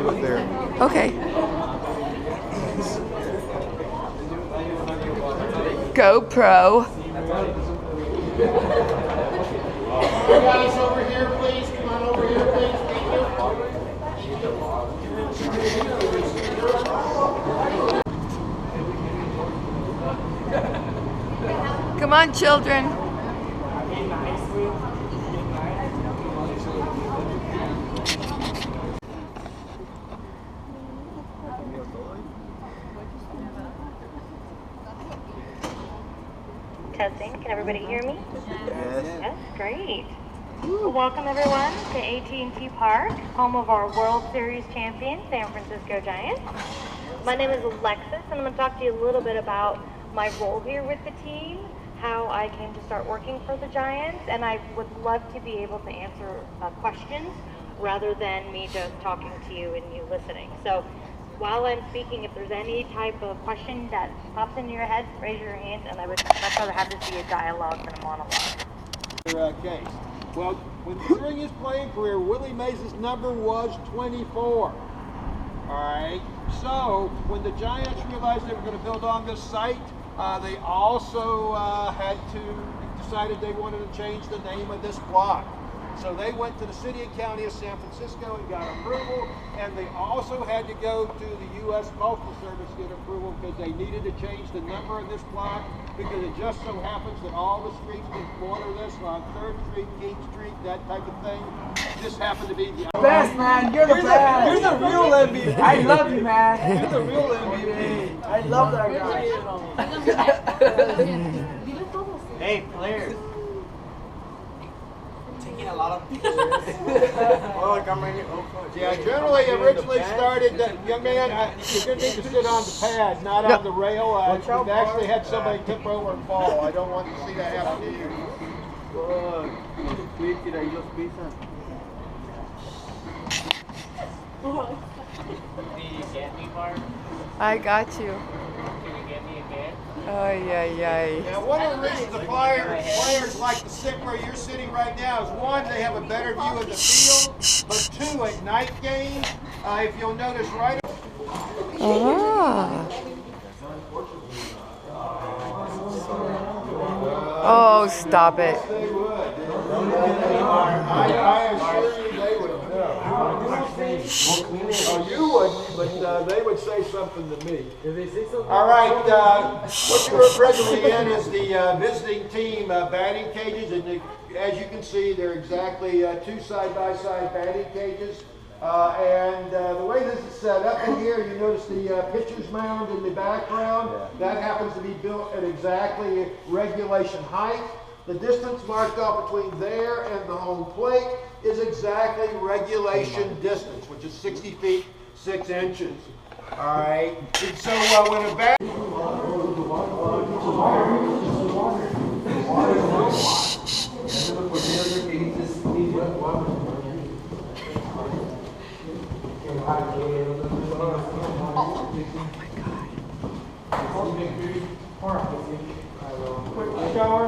do it there. Okay. GoPro. Guys, over here, please. Come on over here, please. Thank you. Come on, children. Testing. Can everybody hear me? Yes. Yes, great. Well, welcome everyone to AT&T Park, home of our World Series champion, San Francisco Giants. My name is Alexis, and I'm going to talk to you a little bit about my role here with the team, how I came to start working for the Giants, and I would love to be able to answer questions rather than me just talking to you and you listening. So while I'm speaking, if there's any type of question that pops into your head, raise your hand, and I would much rather have this be a dialogue than a monologue. Case. Well, during his playing career, Willie Mays' number was 24. All right. So when the Giants realized they were going to build on this site, they also decided they wanted to change the name of this block. So they went to the city and county of San Francisco and got approval, and they also had to go to the U.S. Postal Service to get approval because they needed to change the number of this block, because it just so happens that all the streets that border this on 3rd Street, King Street, that type of thing, just happen to be the best, man. You're the best. You're the real MVP. I love you, man. You're the real MVP. I love that guy. Hey, players. Taking a lot of pictures. Oh, look, I'm right here. Oh, coach. Yeah, generally, originally started, young man, you're going to need to sit on the pad, not on the rail. We've actually had somebody tip over and fall. I don't want to see that happen to you. Can you get me, Bart? I got you. Can you get me again? Ay, ay, ay. Now, one of the reasons the players like to sit where you're sitting right now is, one, they have a better view of the field, but two, at night games, if you'll notice right. Ah. Oh, stop it. They would. I assure you they would. Oh, you would, but they would say something to me. All right, what you're presently in is the visiting team batting cages, and as you can see, they're exactly 2 side-by-side batting cages. And the way this is set up in here, you notice the pitcher's mound in the background. That happens to be built at exactly regulation height. The distance marked off between there and the home plate is exactly regulation distance, which is 60 feet, 6 inches. All right. And so when a bat... Quick shower.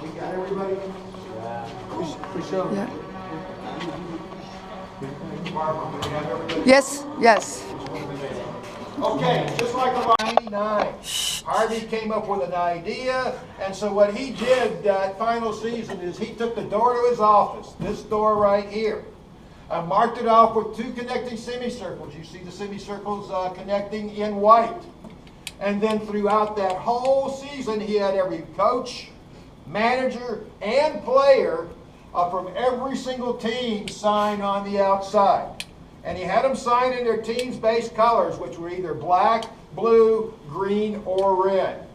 We got everybody? For sure. Yeah. Barbara, we have everybody? Yes, yes. Okay, just like a 99. Harvey came up with an idea, and so what he did that final season is he took the door to his office, this door right here, marked it off with 2 connecting semicircles. You see the semicircles connecting in white. And then throughout that whole season, he had every coach, manager, and player from every single team sign on the outside. And he had them sign in their team's base colors, which were either black, blue, green, or red.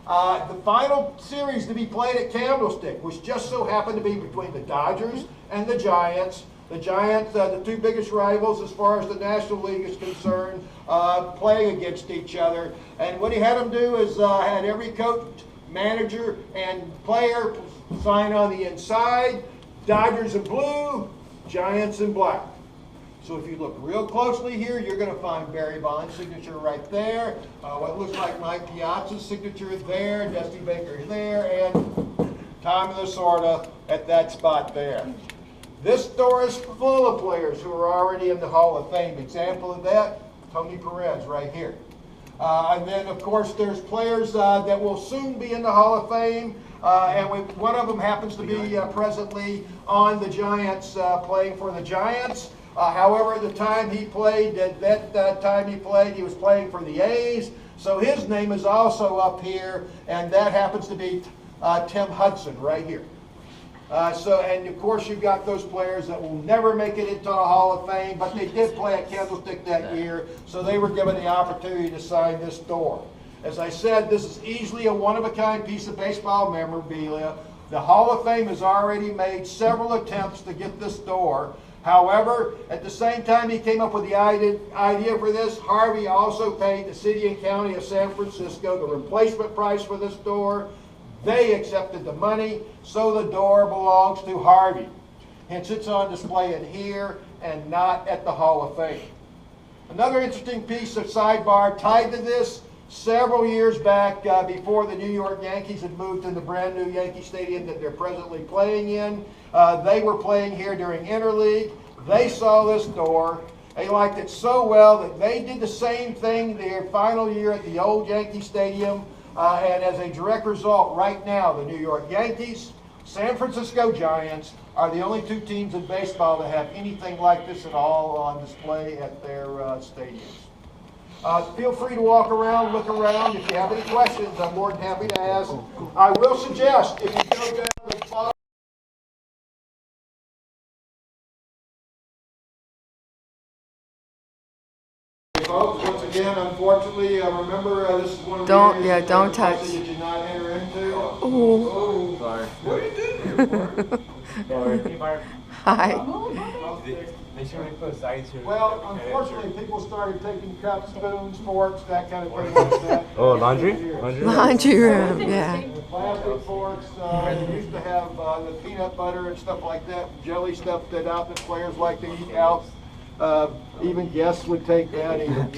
The final series to be played at Candlestick, which just so happened to be between the Dodgers and the Giants. The Giants, the 2 biggest rivals as far as the National League is concerned, playing against each other. And what he had them do is had every coach, manager, and player sign on the inside. Dodgers in blue, Giants in black. So if you look real closely here, you're going to find Barry Bonds' signature right there. What looks like Mike Piazza's signature there, Dusty Baker there, and Time of the sorta at that spot there. This door is full of players who are already in the Hall of Fame. Example of that, Tony Perez right here. And then, of course, there's players that will soon be in the Hall of Fame. One of them happens to be presently on the Giants, playing for the Giants. However, at the time he played, he was playing for the A's. So his name is also up here, and that happens to be Tim Hudson right here. And of course you've got those players that will never make it into the Hall of Fame, but they did play at Candlestick that year, so they were given the opportunity to sign this door. As I said, this is easily a one-of-a-kind piece of baseball memorabilia. The Hall of Fame has already made several attempts to get this door. However, at the same time he came up with the idea for this, Harvey also paid the city and county of San Francisco the replacement price for this door. They accepted the money, so the door belongs to Harvey. Hence, it's on display in here and not at the Hall of Fame. Another interesting piece of sidebar tied to this, several years back, before the New York Yankees had moved to the brand new Yankee Stadium that they're presently playing in, they were playing here during Interleague. They saw this door. They liked it so well that they did the same thing their final year at the old Yankee Stadium. And as a direct result, right now, the New York Yankees, San Francisco Giants are the only two teams in baseball that have anything like this at all on display at their stadiums. Feel free to walk around, look around. If you have any questions, I'm more than happy to ask. I will suggest if you go down the bottom, folks, once again, unfortunately, remember this is one of the areas don't touch. that you did not enter into. Oh. Sorry. What are you doing? Sorry. Hi. They should have put sides here. Well, unfortunately, people started taking cups, spoons, forks, that kind of thing like that. Oh, laundry? Laundry room, yeah. Plastic forks. They used to have the peanut butter and stuff like that, jelly stuff that outfit players like to eat out. Even guests would take that even.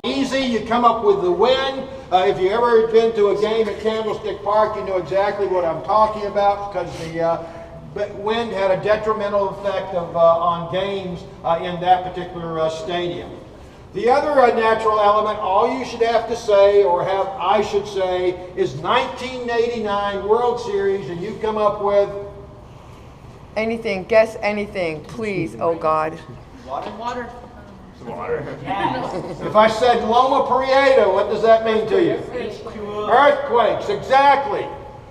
Easy, you come up with the win. If you ever been to a game at Candlestick Park, you know exactly what I'm talking about, because the wind had a detrimental effect on games in that particular stadium. The other natural element, all you should have to say, or I should say, is 1989 World Series, and you come up with Anything, guess anything, please, oh God. Water. If I said Loma Prieta, what does that mean to you? Earthquakes, exactly.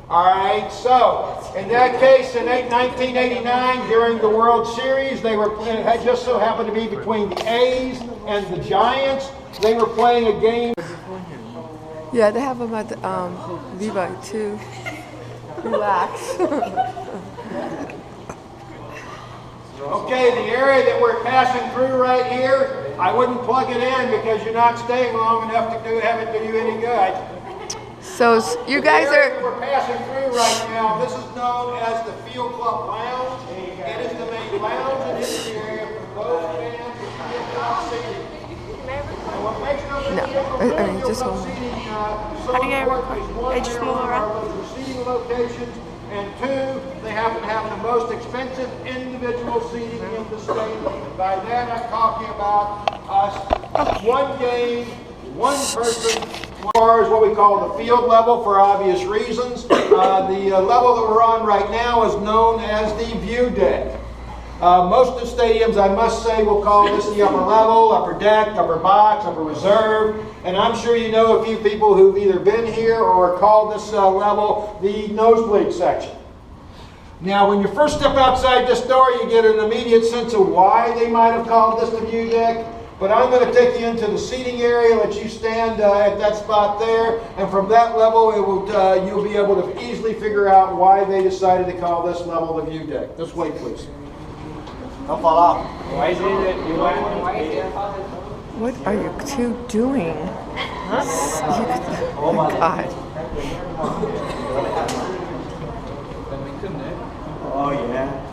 All right, so in that case, in 1989, during the World Series, it had just so happened to be between the A's and the Giants. They were playing a game. Yeah, they have them at Levi too. Relax. Okay, the area that we're passing through right here, I wouldn't plug it in because you're not staying long enough to have it do you any good. So you guys The area that are, we're passing through right now, this is known as the Field Club Lounge. It is the main lounge and entry area for those fans who cannot see it. And what makes it a No, little difficult just hold on. seating so important is one, they are those seating locations, and two, they happen to have the most expensive individual seating in the stadium. And by that I'm talking about us, one game, one person, as far as what we call the field level for obvious reasons. The level that we're on right now is known as the view deck. Most of the stadiums, I must say, will call this the upper level, upper deck, upper box, upper reserve. And I'm sure you know a few people who've either been here or called this level the nosebleed section. Now, when you first step outside this door, you get an immediate sense of why they might have called this the view deck. But I'm going to take you into the seating area, let you stand at that spot there, and from that level, you'll be able to easily figure out why they decided to call this level the view deck. This way, please. Don't fall off. Why is it? what are you two doing? Oh my God. Oh yeah.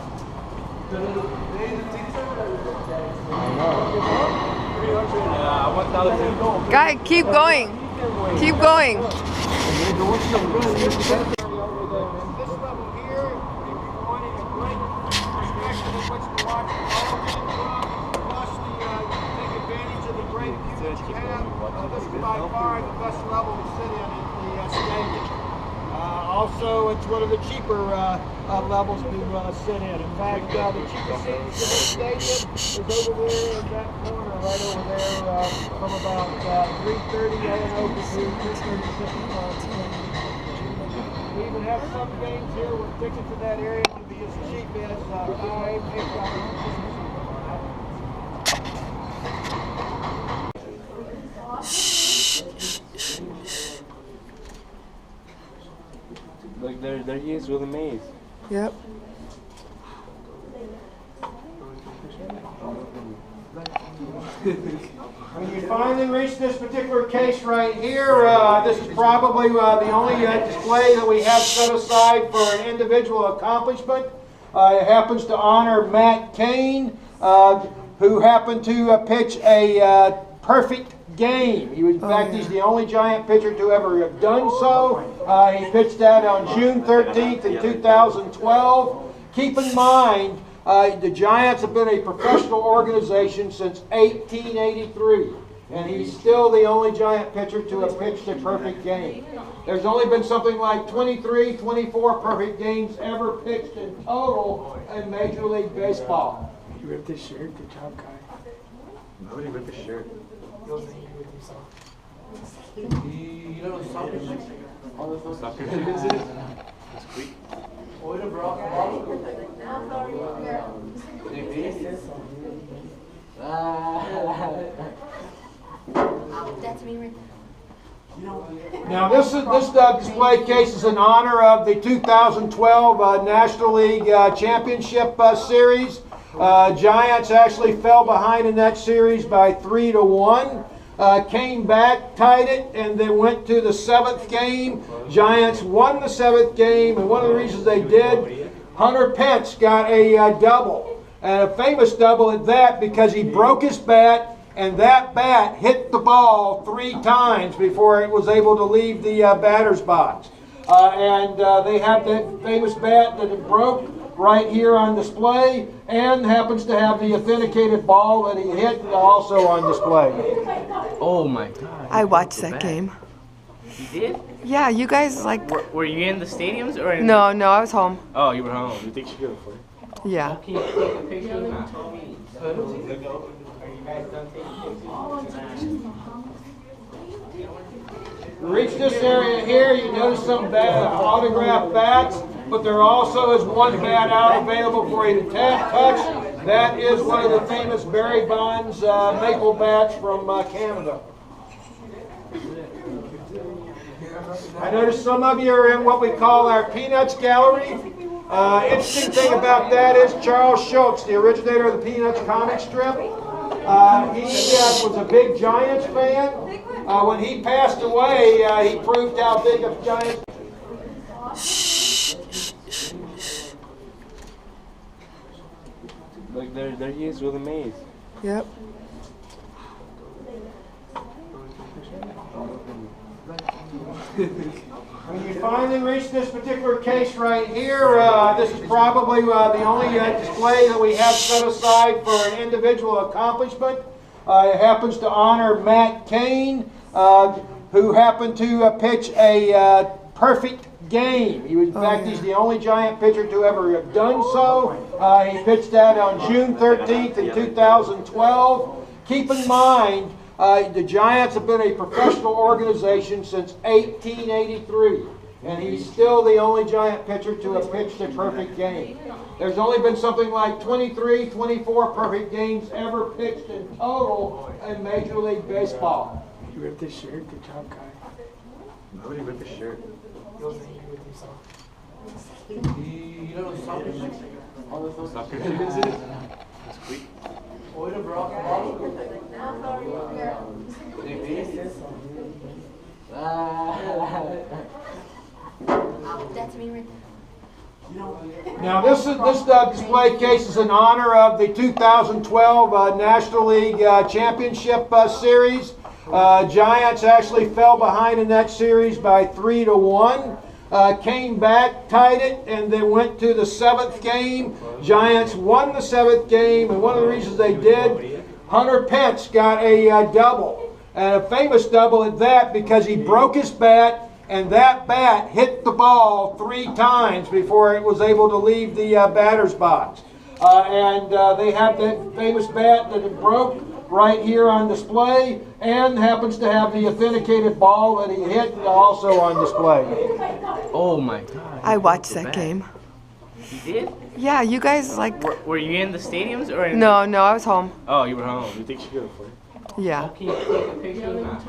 Guy, keep going. Keep going. This This is by far the best level to sit in the stadium. Also, it's one of the cheaper levels to sit in. In fact, the cheapest seats in the stadium is over there in that corner, right over there, from about 3:30 a.m. to 2:36. We even have some games here where tickets to that area can be as cheap as $5, $8. Look, there he is with the maze. Yep. When you finally reach this particular case right here, this is probably the only display that we have set aside for an individual accomplishment. It happens to honor Matt Cain, who happened to pitch a perfect game. In fact, he's the only Giant pitcher to ever have done so. He pitched that on June 13th in 2012. Keep in mind, the Giants have been a professional organization since 1883, and he's still the only Giant pitcher to have pitched a perfect game. There's only been something like 23, 24 perfect games ever pitched in total in Major League Baseball. You ripped this shirt, good job, Kai. Nobody ripped the shirt. You wasn't angry with yourself. You know soccer? All the soccer is it? It's quick. Oida brought That's me right there. Now this display case is in honor of the 2012 National League Championship Series. Giants actually fell behind in that series by 3-1. Came back, tied it, and then went to the 7th game. Giants won the 7th game, and one of the reasons they did, Hunter Pence got a double, and a famous double at that, because he broke his bat, and that bat hit the ball 3 times before it was able to leave the batter's box. They have that famous bat that it broke right here on display, and happens to have the authenticated ball that he hit also on display. Oh my god. I watched that game. You did? Yeah, you guys like. Were you in the stadiums or in No, I was home. Oh, you were home. You think she could afford it? Yeah. Can you take a picture of that? Reach this area here, you notice some autographed bats, but there also is one bat out available for you to touch. That is one of the famous Barry Bonds maple bats from Canada. I notice some of you are in what we call our Peanuts Gallery. Interesting thing about that is Charles Schultz, the originator of the Peanuts comic strip, he was a big Giants fan. When he passed away, he proved how big a Giants. Look, there he is with the maze. Yep. When you finally reach this particular case right here, this is probably the only display that we have set aside for an individual accomplishment. It happens to honor Matt Cain, who happened to pitch a perfect game. In fact, he's the only Giant pitcher to ever have done so. He pitched that on June 13th in 2012. Keep in mind, the Giants have been a professional organization since 1883, and he's still the only Giant pitcher to have pitched a perfect game. There's only been something like 23, 24 perfect games ever pitched in total in Major League Baseball. You ripped this shirt, good job, Kai. Nobody ripped the shirt. You wasn't angry with yourself. You know soccer? All the soccer is it? It's quick. Oida brought That's me right there. Now this display case is in honor of the 2012 National League Championship Series. Giants actually fell behind in that series by 3-1. Came back, tied it, and then went to the 7th game. Giants won the 7th game, and one of the reasons they did, Hunter Pence got a double. And a famous double at that because he broke his bat, and that bat hit the ball 3 times before it was able to leave the batter's box. They have that famous bat that it broke right here on display, and happens to have the authenticated ball that he hit also on display. Oh my God. I watched So that bad. game. You did? Yeah, you guys like. Were you in the stadiums or in? No, I was home. Oh, you were home. You think she could have played? Yeah. Can you take a picture of that?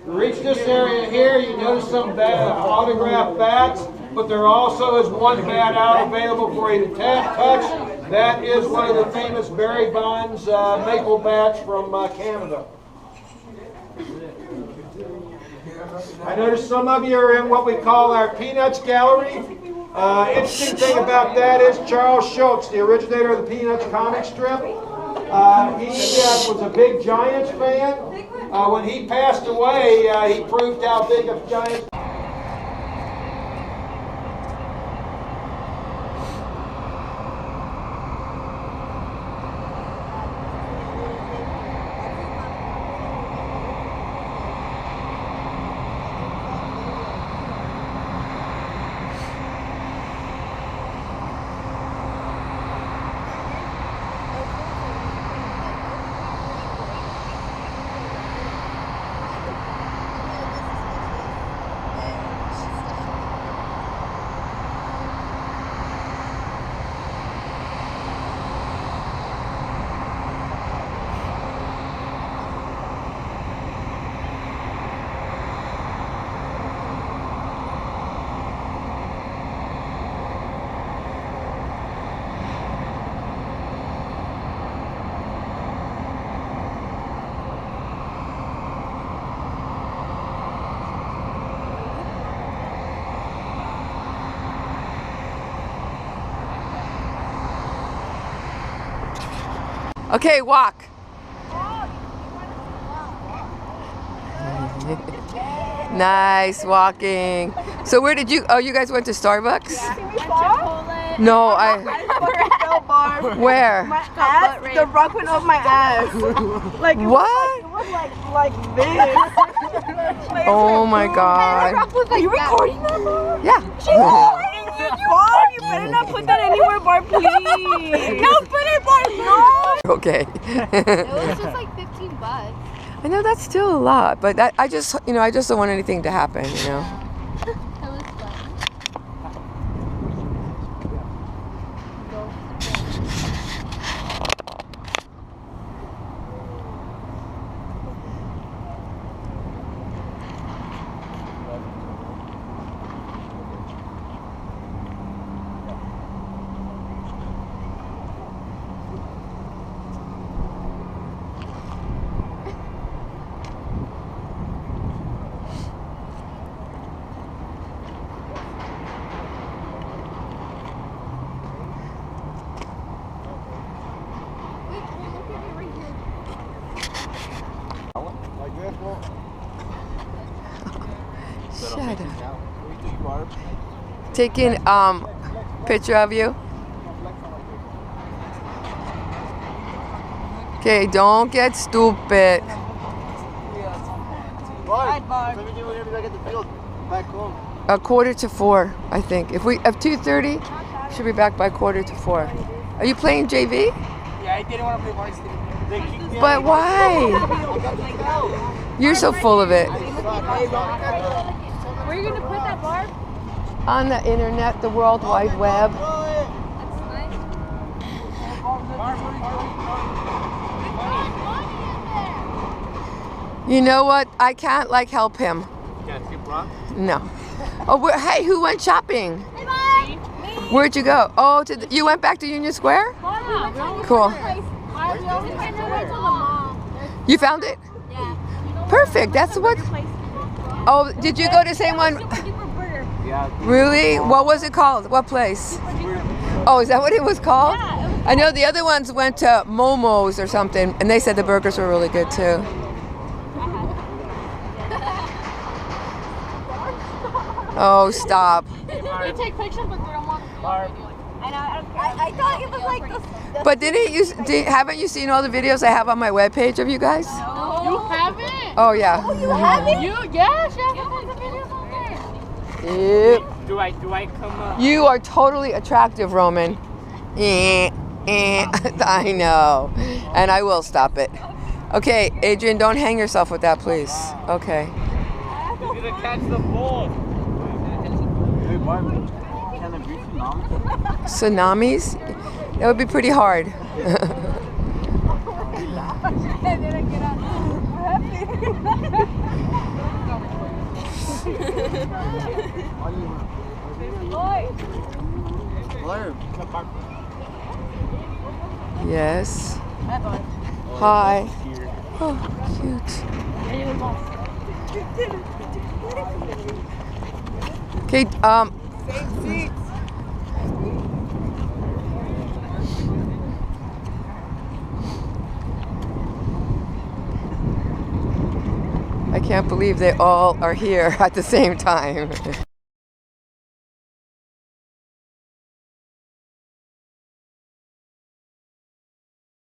You reach this area here, you notice some autographed bats, but there also is one bat out available for you to touch. That is one of the famous Barry Bonds maple bats from Canada. I notice some of you are in what we call our Peanuts Gallery. Interesting thing about that is Charles Schultz, the originator of the Peanuts comic strip. He was a big Giants fan. When he passed away, he proved how big of Giants. Okay, walk. Nice walking. So where did you? Oh, you guys went to Starbucks? No, Where? My ass, the rug went off my ass. Like What? It was like this. Oh my God. Are you recording that, Barb? Yeah. Barb, you better not put that anywhere, Barb, please. No, put it, Barb, no. Okay. It was just like $15. I know that's still a lot, but I just don't want anything to happen, you know. It was fun. Shut up. Taking picture of you. Okay, don't get stupid. A 3:45, I think. If 2:30, should be back by 3:45. Are you playing JV? Yeah, I didn't want to play varsity. But why? You're so full of it. Where are you gonna put that, Barb? On the internet, the World Wide Web. You know what? I can't help him. No. Oh, hey, who went shopping? Where'd you go? Oh, you went back to Union Square? Cool. You found it? Yeah. Perfect. That's what. Oh, did you go to the same one? Really? What was it called? What place? Oh, is that what it was called? I know the other ones went to Momo's or something, and they said the burgers were really good too. Oh, stop. We take pictures, but they don't want. I know, I don't care. I thought it was like the But haven't you seen all the videos I have on my webpage of you guys? No. You haven't? Oh yeah. Oh, you haven't? Yes, you have the videos on there. Yep. Do I come up? You are totally attractive, Roman. I know. And I will stop it. Okay, Adrian, don't hang yourself with that, please. Okay. He's gonna catch the ball. Hey, Barb, can there be tsunamis? Tsunamis? That would be pretty hard. Yes. Hi. Oh, cute. Okay, I can't believe they all are here at the same time.